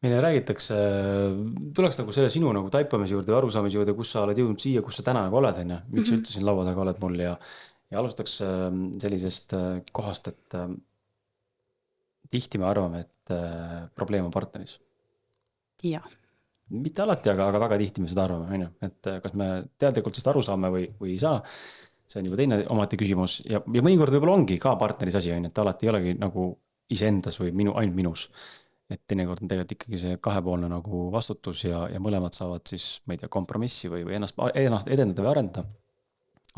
meile räägitakse, tuleks nagu selle sinu nagu taipamise juurde või arusaamise juurde, kus sa oled jõudnud siia, kus sa täna nagu oled, on ju. Miks sa üldse siin laua taga oled mul ja alustaks sellisest kohast, et tihti me arvame, et probleem on partneris. Ja. Mitte alati, aga väga tihti me seda arvame, on ju. Et kas me teadlikult sellest aru saame või ei saa, see on juba teine omati küsimus. Ja mõnikord võib-olla ongi ka partneris asi, on ju, et alati ei olegi nagu iseendas või ainult minus. Et teinekord on tegelikult ikkagi see kahepoolne nagu vastutus ja mõlemad saavad siis, ma ei tea, kompromissi või ennast edendada või arendada.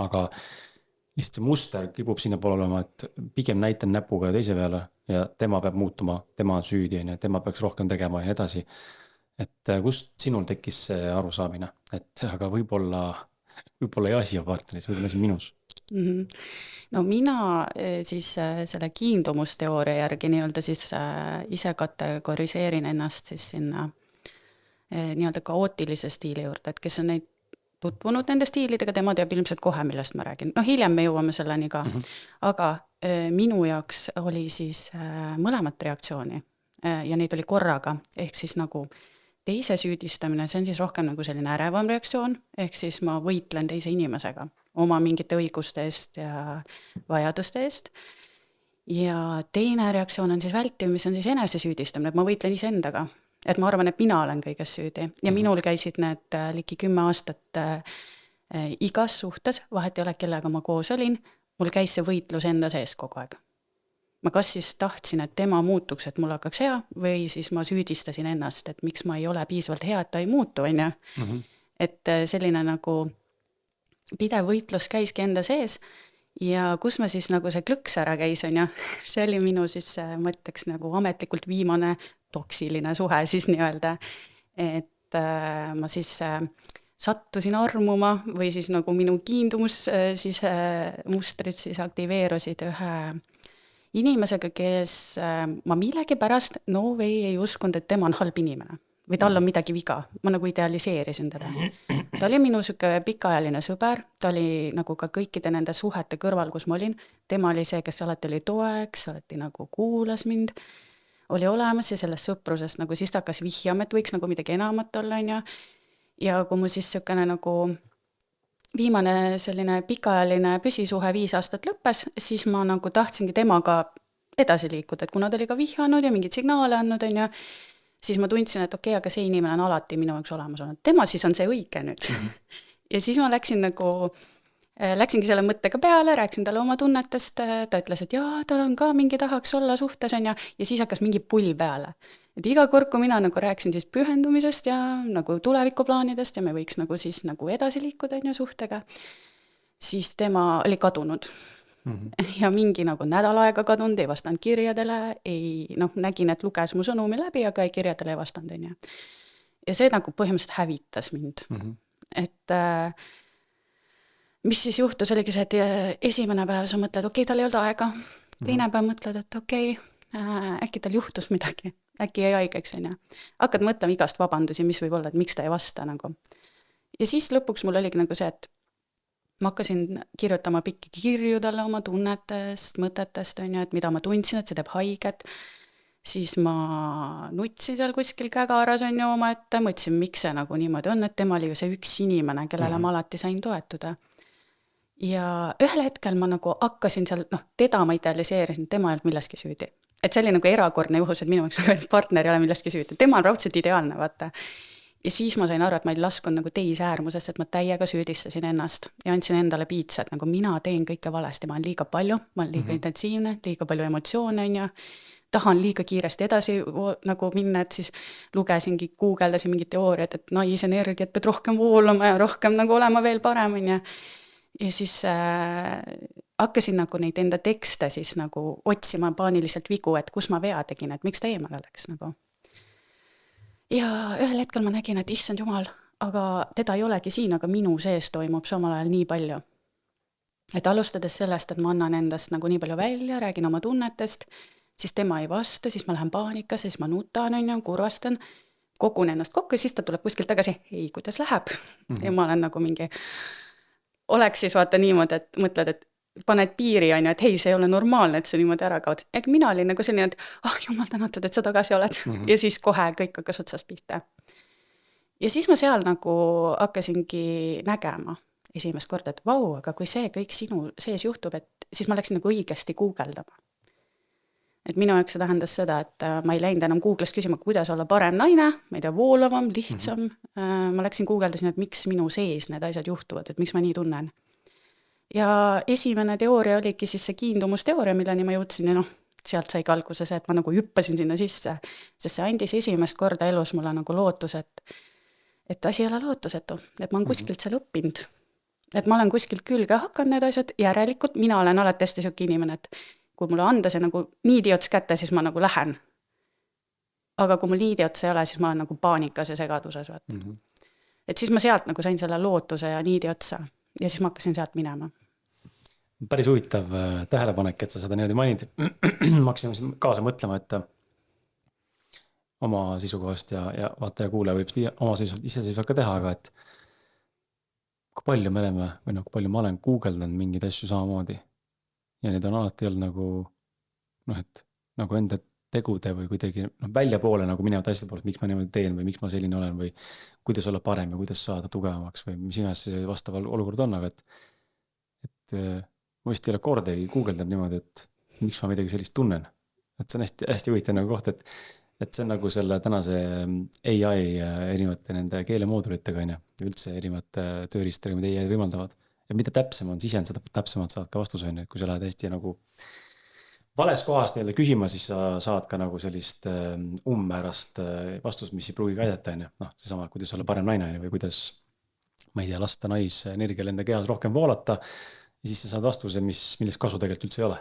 Aga lihtsalt see muster kipub sinna poole olema, et pigem näitan näpuga teise peale ja tema peab muutuma, tema on süüdi, tema peaks rohkem tegema ja nii edasi. Et kust sinul tekkis see arusaamine, et aga võib-olla ei asi on partneris, võib-olla asi minus. No mina siis selle kiindumusteooria järgi nii-öelda siis ise kategoriseerin ennast siis sinna nii-öelda kaootilise stiili juurde, et kes on neid tutvunud nende stiilidega, tema teab ilmselt kohe, millest ma räägin. No hiljem me jõuame selleni ka, aga minu jaoks oli siis mõlemat reaktsiooni ja neid oli korraga, ehk siis nagu teise süüdistamine, see on siis rohkem nagu selline ärevam reaktsioon, ehk siis ma võitlen teise inimesega oma mingite õiguste eest ja vajaduste eest. Ja teine reaktsioon on siis vältiv, mis on siis enese süüdistamine, et ma võitlen iseendaga, et ma arvan, et mina olen kõiges süüdi. Ja minul käisid need ligi 10 aastat igas suhtes, vahet ei ole, kellega ma koos olin, mul käis see võitlus enda sees kogu aeg. Ma kas siis tahtsin, et tema muutuks, et mul hakkaks hea, või siis ma süüdistasin ennast, et miks ma ei ole piisavalt hea, et ta ei muutu, on ju. Et selline nagu pidev võitlus käiski enda sees ja kus ma siis nagu see klõks ära käis, on ju, see oli minu siis, ma ütleks nagu ametlikult viimane toksiline suhe siis nii-öelda, et ma siis sattusin armuma või siis nagu minu kiindumus siis mustrid siis aktiveerusid ühe inimesega, kes ma millegipärast no way ei uskunud, et tema on halb inimene või tal on midagi viga. Ma nagu idealiseerisin teda. Ta oli minu süke pikaajaline sõber, ta oli nagu ka kõikide nende suhete kõrval, kus ma olin. Tema oli see, kes alati oli toeks, alati nagu kuulas mind, oli olemas ja sellest sõprusest nagu siis ta hakkas vihjama, et võiks nagu midagi enamat olla, on ju. Ja kui mu siis sükene nagu viimane selline pikaajaline püsisuhe 5 aastat lõppes, siis ma nagu tahtsingi temaga edasi liikuda, et kuna ta oli ka vihjanud ja mingid signaale andnud, on ju, siis ma tundsin, et okei, aga see inimene on alati minu jaoks olemas olnud. Tema siis on see õige nüüd. Ja siis ma läksingi selle mõttega peale, rääksin talle oma tunnetest, ta ütles, et jaa, tal on ka mingi tahaks olla suhtes, on ja siis hakkas mingi pull peale. Et iga kord, kui mina nagu rääksin siis pühendumisest ja nagu tulevikuplaanidest ja me võiks nagu siis nagu edasi liikuda on ju suhtega, siis tema oli kadunud. Ja mingi nagu nädal aega kadunud, ei vastanud kirjadele, nägin, et luges mu sõnumi läbi, aga ei kirjadele ei vastanud. Ja see nagu põhimõtteliselt hävitas mind. Et mis siis juhtus, oligi see, et esimene päev sa mõtled, okei, tal ei olnud aega. Teine päev mõtled, et okei, äkki tal juhtus midagi, äkki jäi haigeks. Hakkad mõtlema igast vabandusi, mis võib olla, et miks ta ei vasta. Nagu. Ja siis lõpuks mul oligi nagu see, et ma hakkasin kirjutama pikki kirju talle oma tunnetest, mõtetest, on ju, et mida ma tundsin, et see teeb haiget. Siis ma nutsin seal kuskil kägaras, on ju, oma ette, mõtlesin, miks see nagu niimoodi on, et tema oli ju see üks inimene, kellele ma alati sain toetuda. Ja ühel hetkel ma nagu hakkasin seal, teda ma idealiseerisin, tema ei olnud milleski süüdi. Et see oli nagu erakordne juhus, et minu jaoks partner ei ole milleski süüdi. Tema on raudselt ideaalne, vaata. Ja siis ma sain aru, et ma ei laskunud nagu teise äärmusest, et ma täiega süüdistasin ennast ja andsin endale piitsa, et nagu mina teen kõike valesti, ma olen liiga palju, ma olen liiga intensiivne, liiga palju emotsioone, on ju, tahan liiga kiiresti edasi nagu minna, et siis lugesingi, guugeldasin mingid teooriad, et naisenergiat pead rohkem voolama ja rohkem nagu olema veel parem, on ju. Ja siis hakkasin nagu neid enda tekste siis nagu otsima paaniliselt vigu, et kus ma vea tegin, et miks ta eemale läks nagu. Ja ühel hetkel ma nägin, et issand jumal, aga teda ei olegi siin, aga minu sees toimub samal ajal nii palju. Et alustades sellest, et ma annan endast nagu nii palju välja, räägin oma tunnetest, siis tema ei vasta, siis ma lähen paanikasse, siis ma nutan, on ju, kurvastan, kogun ennast kokku ja siis ta tuleb kuskilt tagasi, ei, kuidas läheb. Ja ma olen nagu mingi, oleks siis vaata niimoodi, et mõtled, et paned piiri, on ju, et hei, see ei ole normaalne, et sa niimoodi ära kaod. Ega mina olin nagu selline, et jumal tänatud, et sa tagasi oled. Ja siis kohe kõik hakkas otsast pihta. Ja siis ma seal nagu hakkasingi nägema esimest korda, et vau, aga kui see kõik sinu sees juhtub, et siis ma läksin nagu õigesti guugeldama. Et minu jaoks see tähendas seda, et ma ei läinud enam Google'ist küsima, kuidas olla parem naine, ma ei tea, voolavam, lihtsam. Ma läksin guugeldasin, et miks minu sees need asjad juhtuvad, et miks ma nii tunnen. Ja esimene teooria oligi siis see kiindumusteooria, milleni ma jõudsin ja sealt sai alguse see, et ma nagu hüppasin sinna sisse, sest see andis esimest korda elus mulle nagu lootus, et asi ei ole lootusetu, et ma olen kuskilt seal õppinud, et ma olen kuskilt külge hakanud need asjad, järelikult mina olen alati hästi siuke inimene, et kui mulle anda see nagu niidiots kätte, siis ma nagu lähen. Aga kui mul niidiots ei ole, siis ma olen nagu paanikas ja segaduses. Et siis ma sealt nagu sain selle lootuse ja niidiotsa ja siis ma hakkasin sealt minema. Päris huvitav tähelepanek, et sa seda niimoodi mainid. Ma hakkasin kaasa mõtlema, et oma sisukohast ja vaata ja kuule võib oma iseseisvalt ka teha, aga et kui palju me oleme, või kui palju ma olen guugeldanud mingeid asju samamoodi. Ja need on alati olnud nagu, et nagu enda tegude või kuidagi välja poole nagu minevad asjade poole, miks ma niimoodi teen või miks ma selline olen või kuidas olla parem ja kuidas saada tugevamaks või mis iganes vastav olukord on, aga et ma vist ei ole kordagi guugeldanud niimoodi, et miks ma midagi sellist tunnen. Et see on hästi, hästi huvitav nagu koht, et see on nagu selle tänase AI erinevate nende keelemoodulitega ja üldse erinevate tööriistadega, mida AI võimaldavad. Ja mida täpsem on sisend, seda täpsemalt saad ka vastuse, kui sa lähed hästi nagu vales kohast nii-öelda küsima, siis sa saad ka nagu sellist umbmäärast vastust, mis ei pruugi aidata. Seesama, kuidas olla parem naine või kuidas, ma ei tea, lasta naisenergial enda kehas rohkem voolata ja siis sa saad vastuse, millest kasu tegelikult üldse ei ole.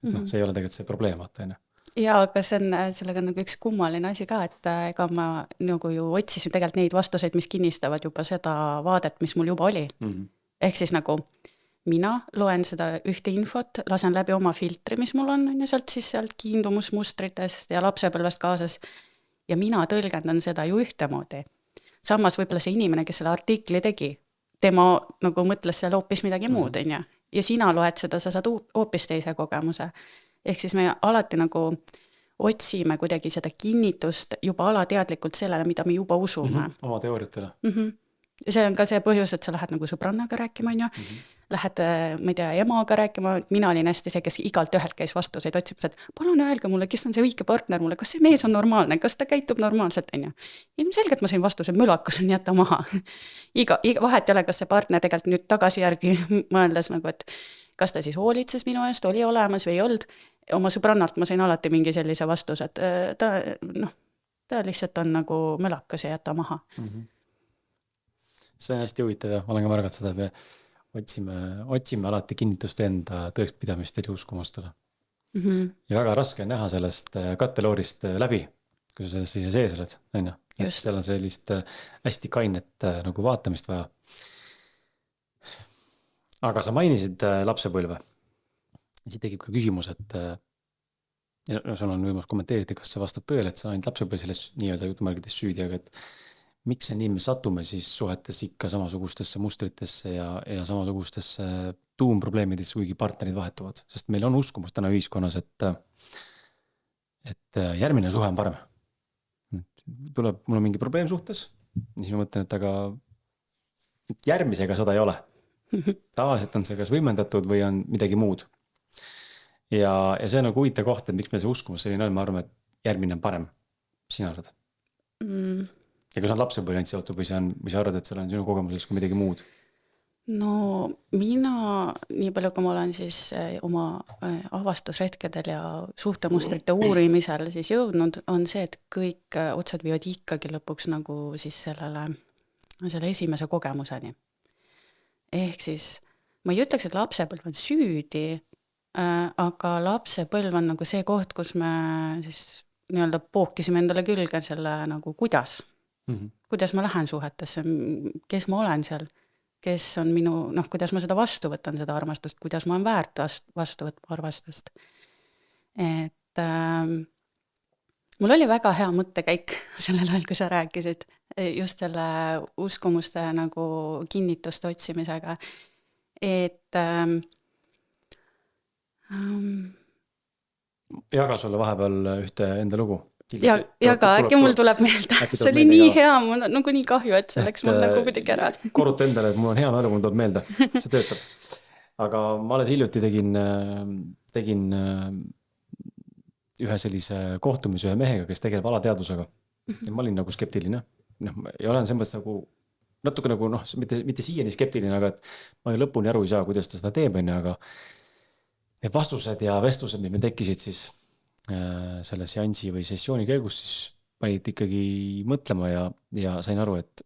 See ei ole tegelikult see probleem, vaata. Ja aga see on sellega nagu üks kummaline asi ka, et ega ma nagu ju otsisin tegelikult neid vastuseid, mis kinnistavad juba seda vaadet, mis mul juba oli. Ehk siis nagu mina loen seda ühte infot, lasen läbi oma filtri, mis mul on ja sealt kiindumusmustritest ja lapsepõlvest kaasas ja mina tõlgendan seda ju ühtemoodi. Samas võib-olla see inimene, kes selle artikli tegi, tema nagu mõtles seal hoopis midagi muud, ja sina loed seda, sa saad hoopis teise kogemuse. Ehk siis me alati nagu otsime kuidagi seda kinnitust juba alateadlikult sellele, mida me juba usume. Oma teooriatele. Ja see on ka see põhjus, et sa lähed nagu sõbrannaga rääkima, lähed, ma ei tea, emaga rääkima, mina olin hästi see, kes igalt ühelt käis vastuseid otsimas, et palun öelge mulle, kes on see õige partner mulle, kas see mees on normaalne, kas ta käitub normaalselt, Ilmselgelt ma sain vastuse, mölakas on jätta maha. Vahet ei ole, kas see partner tegelikult nüüd tagasi järgi mõeldes nagu, et kas ta siis hoolitses minu eest, oli olemas või ei olnud. Oma sõbrannalt ma sain alati mingi sellise vastuse, et ta lihtsalt on nagu mölakas ja jätta maha. See on hästi huvitav ja ma olen ka märganud seda, otsime alati kinnitust enda tõekspidamistele ja uskumustele. Ja väga raske on näha sellest katteloorist läbi, kui sa selles sees oled. Et seal on sellist hästi kainet nagu vaatamist vaja. Aga sa mainisid lapsepõlve. Siis tekib ka küsimus, et sul on võimalus kommenteerida, kas see vastab tõele, et sa ainult lapsepõlve selles nii-öelda jutumärgides süüdi, aga et miks see nii me satume siis suhetes ikka samasugustesse mustritesse ja samasugustesse tuumprobleemidesse, kuigi partnerid vahetuvad. Sest meil on uskumus täna ühiskonnas, et järgmine suhe on parem. Tuleb mul on mingi probleem suhtes, siis ma mõtlen, et aga järgmisega seda ei ole. Tavaliselt on see kas võimendatud või on midagi muud. Ja see on nagu huvitav koht, et miks meil see uskumus selline on, ma arvan, et järgmine on parem. Sina arvad? Ja kui see on lapsepõlve ainult seotud või sa arvad, et seal on sinu kogemuses kui midagi muud? No mina, nii palju kui ma olen siis oma avastusretkedel ja suhtemustrite uurimisel siis jõudnud, on see, et kõik otsad viivad ikkagi lõpuks nagu siis selle esimese kogemuseni. Ehk siis ma ei ütleks, et lapsepõlv on süüdi, aga lapsepõlv on nagu see koht, kus me siis nii-öelda pookisime endale külge selle nagu kuidas. Kuidas ma lähen suhetesse, kes ma olen seal, kes on minu, kuidas ma seda vastu võtan, seda armastust, kuidas ma olen väärt vastu võtma armastust. Et mul oli väga hea mõttekäik sellel ajal, kui sa rääkisid, just selle uskumuste nagu kinnituste otsimisega, et jaga sulle vahepeal ühte enda lugu. Jaga, äkki mul tuleb meelde. See oli nii hea, mul on nagu nii kahju, et see läks mul nagu kuidagi ära. Korruta endale, et mul on hea mälu, mul tuleb meelde, see töötab. Aga ma alles hiljuti tegin ühe sellise kohtumise ühe mehega, kes tegeleb alateadvusega. Ja ma olin nagu skeptiline. Ja olen selles mõttes nagu natuke nagu mitte siiani skeptiline, aga et ma ju lõpuni aru ei saa, kuidas ta seda teeb, aga need vastused ja vestlused, mis me tekkisid siis selle seansi või sessiooni käigus, siis panid ikkagi mõtlema ja sain aru, et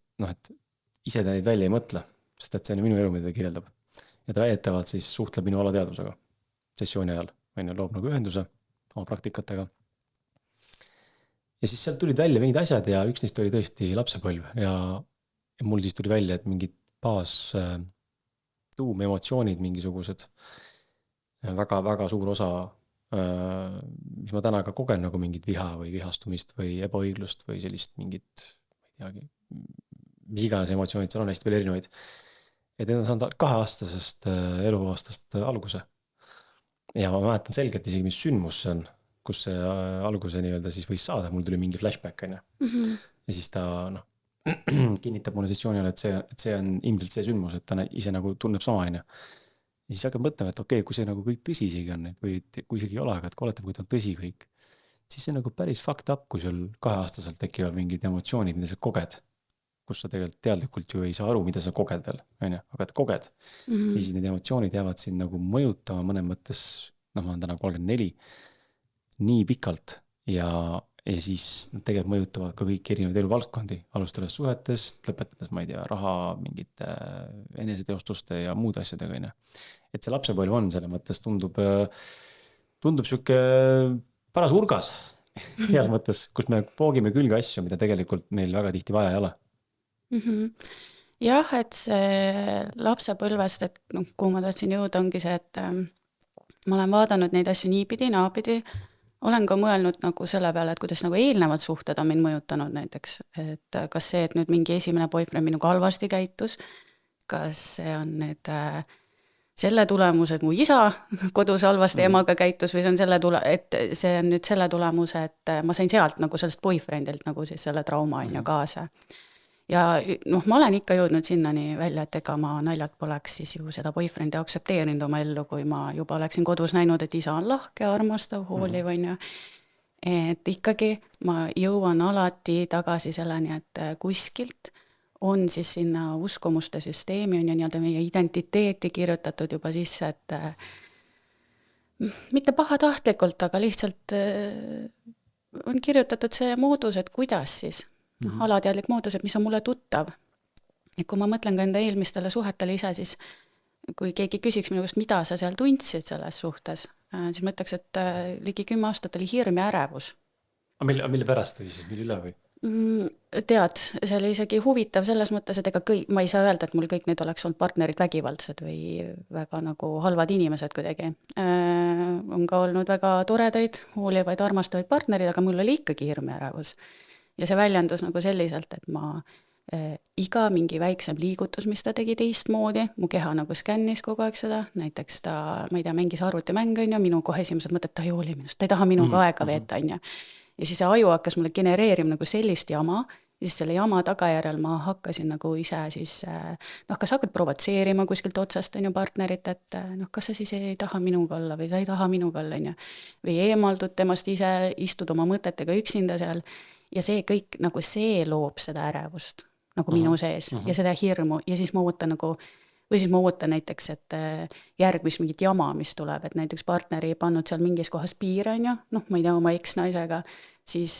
ise ta neid välja ei mõtle, sest et see on minu elu, mida ta kirjeldab. Ja ta väidetavalt siis suhtleb minu alateadvusega sessiooni ajal, loob nagu ühenduse oma praktikatega. Ja siis sealt tulid välja mingid asjad ja üks neist oli tõesti lapsepõlv ja mul siis tuli välja, et mingid tuumemotsioonid mingisugused, väga suur osa, mis ma täna ka kogen nagu mingit viha või vihastumist või ebaõiglust või sellist mingit, ma ei teagi, mis iganes emotsioonid, seal on hästi veel erinevaid. Et need on saanud 2-aastasest eluaastast alguse. Ja ma mäletan selgelt isegi, mis sündmus see on, kus see alguse nii-öelda siis võis saada, mul tuli mingi flashback, ja siis ta kinnitab mulle sessiooni ajal, et see on ilmselt see sündmus, et ta ise nagu tunneb sama, ja siis hakkab mõtlema, et okei, kui see nagu kõik tõsi isegi on, või kui isegi ei ole, aga et oletab, kui ta on tõsi kõik, siis see nagu päris fucked up, kui sul 2-aastaselt tekivad mingid emotsioonid, mida sa koged, kus sa tegelikult teadlikult ju ei saa aru, mida sa koged veel, aga et koged. Ja siis need emotsioonid jäävad sind nagu mõjutama mõnes mõttes, ma olen täna 34, nii pikalt ja siis nad tegelikult mõjutavad ka kõik erinevad eluvaldkondi, alustades suhetest, lõpetades, ma ei tea, raha, mingite eneseteostuste ja muud asjadega. Et see lapsepõlv on selle mõttes tundub siuke paras urgas heas mõttes, kus me poogime külge asju, mida tegelikult meil väga tihti vaja ei ole. Jah, et see lapsepõlvest, et kuhu ma tahtsin jõuda, ongi see, et ma olen vaadanud neid asju niipidi, naapidi, olen ka mõelnud nagu selle peale, et kuidas nagu eelnevad suhted on mind mõjutanud näiteks, et kas see, et nüüd mingi esimene boyfriend minuga halvasti käitus, kas see on nüüd selle tulemus, et mu isa kodus halvasti emaga käitus või et see on nüüd selle tulemuse, et ma sain sealt nagu sellest boyfriendilt nagu siis selle trauma on ju kaasa. Ja ma olen ikka jõudnud sinnani välja, et ega ma naljalt poleks siis ju seda boyfriendi aktsepteerinud oma ellu, kui ma juba oleksin kodus näinud, et isa on lahke, armastav, hooliv on ju. Et ikkagi ma jõuan alati tagasi selleni, et kuskilt on siis sinna uskumuste süsteemi on ju nii-öelda meie identiteeti kirjutatud juba sisse, et mitte pahatahtlikult, aga lihtsalt on kirjutatud see moodus, et kuidas siis alateadlik moodus, et mis on mulle tuttav. Et kui ma mõtlen ka enda eelmistele suhetele ise, siis kui keegi küsiks minu käest, mida sa seal tundsid selles suhtes, siis ma ütleks, et ligi 10 aastat oli hirm ja ärevus. Mille pärast või siis, mille üle või? Tead, see oli isegi huvitav selles mõttes, et ega ma ei saa öelda, et mul kõik need oleks olnud partnerid vägivaldsed või väga nagu halvad inimesed kuidagi. On ka olnud väga toredaid, hoolivaid, armastavaid partnerid, aga mul oli ikkagi hirm ja ärevus. Ja see väljendus nagu selliselt, et ma iga mingi väiksem liigutus, mis ta tegi teistmoodi, mu keha nagu skännis kogu aeg seda, näiteks ta, ma ei tea, mängis arvutimäng on ju, minu kohe esimesed mõtted, ta ei hooli minust, ta ei taha minuga aega veeta on ju. Ja siis see aju hakkas mulle genereerima nagu sellist jama, ja siis selle jama tagajärjel ma hakkasin nagu ise siis, kas hakkad provotseerima kuskilt otsast on ju partnerit, et kas sa siis ei taha minuga olla või sa ei taha minuga olla on ju. Või eemaldud temast ise, istud oma mõtetega üksinda seal. Ja see kõik, nagu see loob seda ärevust, nagu minu sees, ja seda hirmu, ja siis ma ootan nagu, või siis ma ootan näiteks, et järgmist mingit jama, mis tuleb, et näiteks partneri ei pannud seal mingis kohas piire, on ju, ma ei tea, oma eksnaisega, siis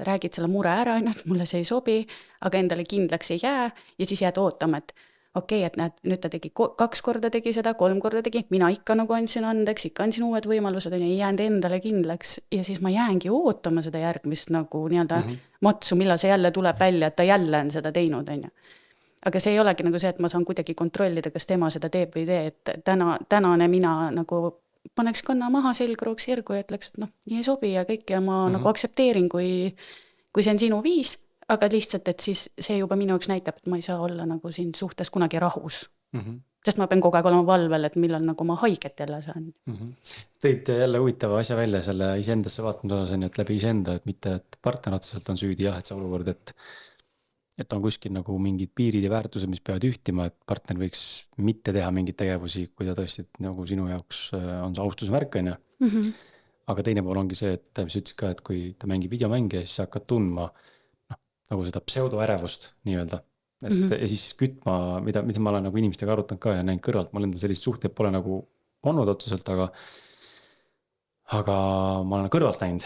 räägid selle mure ära, on ju, et mulle see ei sobi, aga endale kindlaks ei jää, ja siis jääd ootama, et okei, et näed, nüüd ta tegi 2 korda tegi seda, 3 korda tegi, mina ikka nagu andsin andeks, ikka andsin uued võimalused, on ju, ei jäänud endale kindlaks, ja siis ma jäängi ootama seda järgmist nagu nii-öelda matsu, millal see jälle tuleb välja, et ta jälle on seda teinud, on ju. Aga see ei olegi nagu see, et ma saan kuidagi kontrollida, kas tema seda teeb või tee, et tänane mina nagu paneks kanna maha selgrooks sirgu ja ütleks, et nii ei sobi ja kõik ja ma nagu aktsepteerin, kui see on sinu viis, aga lihtsalt, et siis see juba minu jaoks näitab, et ma ei saa olla nagu siin suhtes kunagi rahus. Sest ma pean kogu aeg olema valvel, et millal nagu ma haiget jälle saan. Tõid jälle huvitava asja välja selle iseendasse vaatamise osas on ju, et läbi iseenda, et mitte, et partner otseselt on süüdi jah, et see olukord, et on kuskil nagu mingid piirid ja väärtused, mis peavad ühtima, et partner võiks mitte teha mingeid tegevusi, kui ta tõesti nagu sinu jaoks on see austusmärk, on ju. Aga teine pool ongi see, et mis ütlesid ka, et kui ta mängib videomänge, siis sa hakkad tundma nagu seda pseudoärevust nii-öelda. Ja siis kütma, mida ma olen nagu inimestega arutanud ka ja näinud kõrvalt, mul enda sellised suhteid pole nagu olnud otseselt, aga ma olen kõrvalt näinud,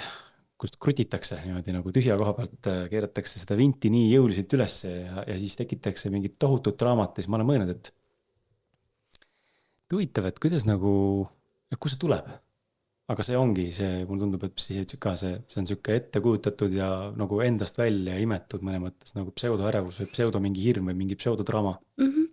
kust krutitakse niimoodi nagu tühja koha pealt, keeratakse seda vinti nii jõuliselt ülesse ja siis tekitakse mingit tohutut draamat ja siis ma olen mõelnud, et huvitav, et kuidas nagu, kus see tuleb? Aga see ongi see, mulle tundub, et siis ütlesid ka, see on siuke ette kujutatud ja nagu endast välja imetud mõne mõttes nagu pseudoärevus või pseudo mingi hirm või mingi pseudodrama.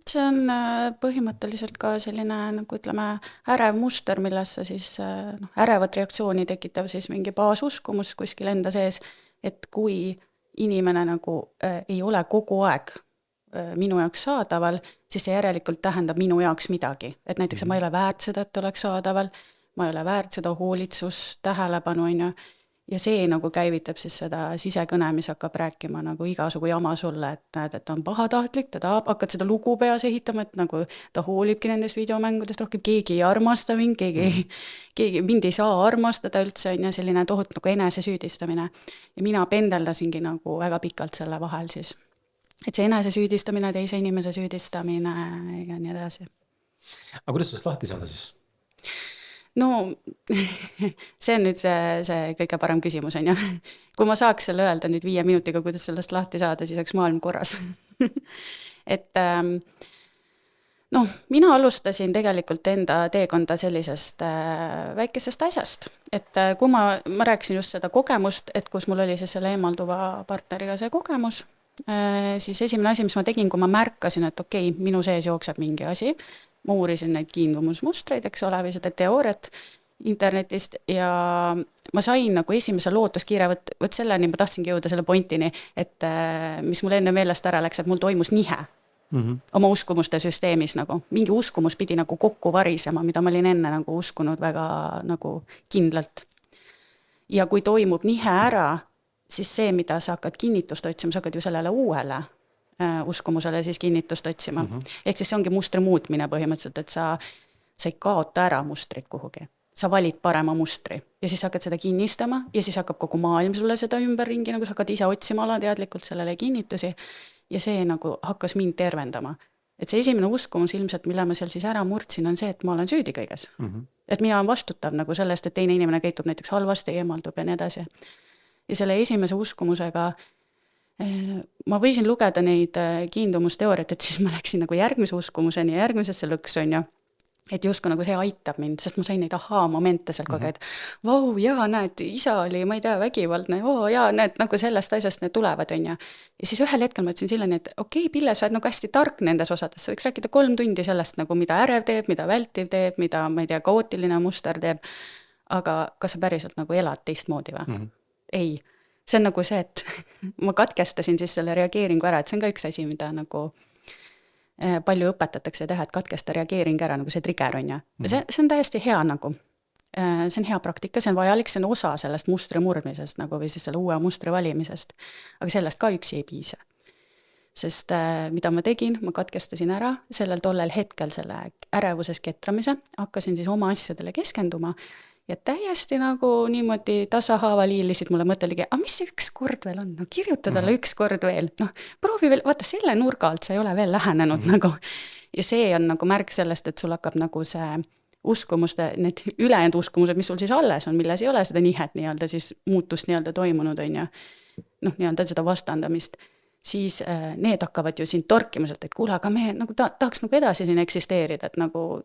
See on põhimõtteliselt ka selline, nagu ütleme, ärev muster, millesse siis ärevat reaktsiooni tekitav siis mingi baasuskumus kuskil enda sees, et kui inimene nagu ei ole kogu aeg minu jaoks saadaval, siis see järelikult tähendab minu jaoks midagi. Et näiteks ma ei ole väärt seda, et oleks saadaval, ma ei ole väärt seda hoolitsust, tähelepanu, ja see nagu käivitab siis seda sisekõne, mis hakkab rääkima nagu igasugu jama sulle, et näed, et ta on pahatahtlik, ta tahab, hakkad seda lugu peas ehitama, et nagu ta hoolibki nendest videomängudest rohkem, keegi ei armasta mind, keegi mind ei saa armastada üldse, on ja selline tohut nagu enesesüüdistamine. Ja mina pendeldasingi nagu väga pikalt selle vahel siis. Et see enesesüüdistamine, teise inimese süüdistamine ja nii edasi. Aga kuidas sellest lahti saada siis? No see on nüüd see kõige parem küsimus, on ju. Kui ma saaks selle öelda nüüd 5 minutiga, kuidas sellest lahti saada, siis oleks maailm korras. Et mina alustasin tegelikult enda teekonda sellisest väikesest asjast. Et kui ma rääkisin just seda kogemust, et kus mul oli siis selle eemalduva partneriga see kogemus, siis esimene asi, mis ma tegin, kui ma märkasin, et okei, minu sees jookseb mingi asi, ma uurisin neid kiindumusmustreid, eks ole, või seda teooriat internetist ja ma sain nagu esimese lootuskiire, võt selleni ma tahtsingi jõuda selle pointini, et mis mul enne meelest ära läks, et mul toimus nihe oma uskumuste süsteemis nagu. Mingi uskumus pidi nagu kokku varisema, mida ma olin enne nagu uskunud väga nagu kindlalt. Ja kui toimub nihe ära, siis see, mida sa hakkad kinnitust otsima, sa hakkad ju sellele uuele uskumusele siis kinnitust otsima. Ehk siis see ongi mustri muutmine põhimõtteliselt, et sa ei kaota ära mustrit kuhugi. Sa valid parema mustri ja siis hakkad seda kinnistama ja siis hakkab kogu maailm sulle seda ümberringi, nagu sa hakkad ise otsima alateadlikult sellele kinnitusi ja see nagu hakkas mind tervendama. Et see esimene uskumus ilmselt, mille ma seal siis ära murdsin, on see, et ma olen süüdi kõiges. Et mina olen vastutav nagu sellest, et teine inimene käitub näiteks halvasti, eemaldub ja nii edasi. Ja selle esimese uskumusega ma võisin lugeda neid kiindumusteooriat, et siis ma läksin nagu järgmise uskumuseni ja järgmisesse lõksu, on ju, et justkui nagu see aitab mind, sest ma sain neid momente seal kogu aeg, et vau, jaa, näed, isa oli, ma ei tea, vägivaldne, jaa, näed, nagu sellest asjast need tulevad, on ju. Ja siis ühel hetkel ma ütlesin selleni, et okei, Pille, sa oled nagu hästi tark nendes osades, sa võiks rääkida 3 tundi sellest, nagu mida ärev teeb, mida vältiv teeb, mida, ma ei tea, kaootiline muster teeb, aga kas sa päriselt nagu elad teistmoodi või? Ei. See on nagu see, et ma katkestasin siis selle reageeringu ära, et see on ka üks asi, mida nagu palju õpetatakse teha, et katkesta reageering ära, nagu see trigger on ja. See on täiesti hea nagu. See on hea praktika, see on vajalik, see on osa sellest mustri murdmisest nagu, või siis selle uue mustri valimisest. Aga sellest ka üksi ei piisa. Sest mida ma tegin, ma katkestasin ära sellel tollel hetkel selle ärevuses ketramise, hakkasin siis oma asjadele keskenduma ja täiesti nagu niimoodi tasahaava liilisid mulle mõtelegi, aga mis see üks kord veel on? No, kirjuta talle üks kord veel. No, proovi veel, vaata selle nurga alt, sa ei ole veel lähenenud nagu. Ja see on nagu märk sellest, et sul hakkab nagu see uskumuste, need ülejäänud uskumused, mis sul siis alles on, milles ei ole seda nihet nii-öelda siis muutust nii-öelda toimunud on ja nii-öelda seda vastandamist, siis need hakkavad ju sind torkimaselt, et kuule, aga me nagu tahaks nagu edasi siin eksisteerida, et nagu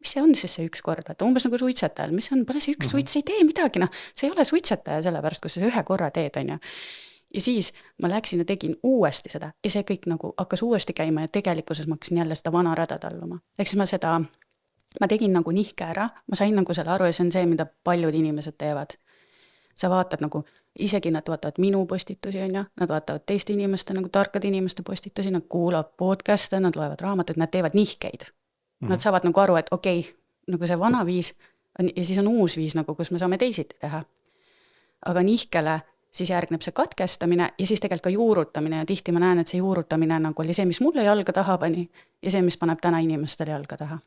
mis see on siis see üks kord, et umbes nagu suitsetajal, mis on, pane see üks suits, ei tee midagi, see ei ole suitsetaja sellepärast, kui sa ühe korra teed, on ju. Ja siis ma läksin ja tegin uuesti seda ja see kõik nagu hakkas uuesti käima ja tegelikkuses ma hakkasin jälle seda vana rada talluma. Ehk siis ma tegin nagu nihke ära, ma sain nagu selle aru ja see on see, mida paljud inimesed teevad. Sa vaatad nagu isegi nad vaatavad minu postitusi, on ju, nad vaatavad teiste inimeste, nagu tarkade inimeste postitusi, nad kuulavad podcast'e, nad loevad raamatuid, nad teevad nihkeid. Nad saavad nagu aru, et okei, nagu see vana viis on, ja siis on uus viis nagu, kus me saame teisiti teha. Aga nihkele siis järgneb see katkestamine ja siis tegelikult ka juurutamine ja tihti ma näen, et see juurutamine nagu oli see, mis mulle jalga taha pani ja see, mis paneb täna inimestele jalga taha.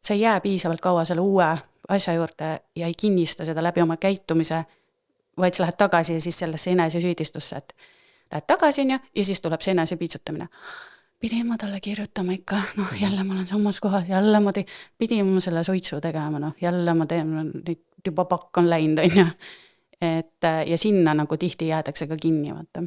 See ei jää piisavalt kaua selle uue asja juurde ja ei kinnista seda läbi oma käitumise, vaid sa lähed tagasi ja siis sellesse enese süüdistusse, et lähed tagasi ja siis tuleb see enese piitsutamine. Pidin ma talle kirjutama ikka, jälle ma olen samas kohas, jälle ma pidin ma selle suitsu tegema, jälle ma teen, nüüd juba pakk on läinud, on ju. Ja sinna nagu tihti jäädakse ka kinni, vaata.